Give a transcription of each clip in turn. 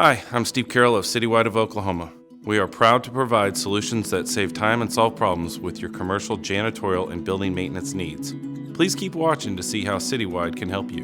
Hi, I'm Steve Carroll of Citywide of Oklahoma. We are proud to provide solutions that save time and solve problems with your commercial janitorial and building maintenance needs. Please keep watching to see how Citywide can help you.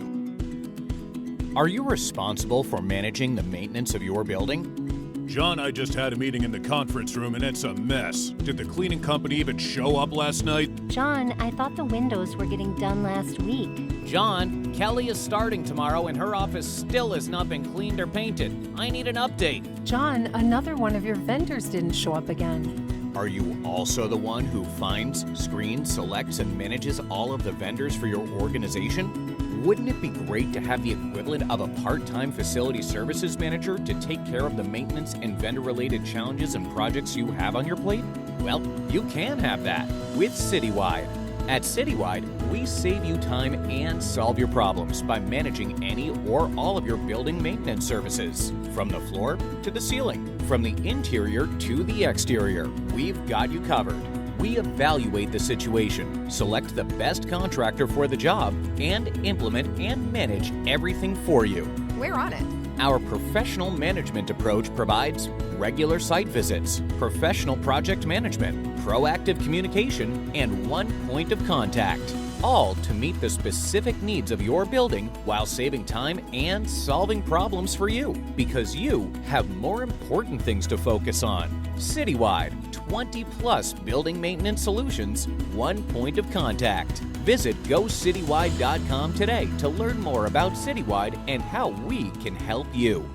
Are you responsible for managing the maintenance of your building? John, I just had a meeting in the conference room and it's a mess. Did the cleaning company even show up last night? John, I thought the windows were getting done last week. John, Kelly is starting tomorrow and her office still has not been cleaned or painted. I need an update. John, another one of your vendors didn't show up again. Are you also the one who finds, screens, selects, and manages all of the vendors for your organization? Wouldn't it be great to have the equivalent of a part-time facility services manager to take care of the maintenance and vendor-related challenges and projects you have on your plate? Well, you can have that with Citywide. At Citywide, we save you time and solve your problems by managing any or all of your building maintenance services. From the floor to the ceiling, from the interior to the exterior, we've got you covered. We evaluate the situation, select the best contractor for the job, and implement and manage everything for you. We're on it. Our professional management approach provides regular site visits, professional project management, proactive communication, and one point of contact, all to meet the specific needs of your building while saving time and solving problems for you, because you have more important things to focus on. Citywide, 20-plus building maintenance solutions, one point of contact. Visit GoCitywide.com today to learn more about Citywide and how we can help you.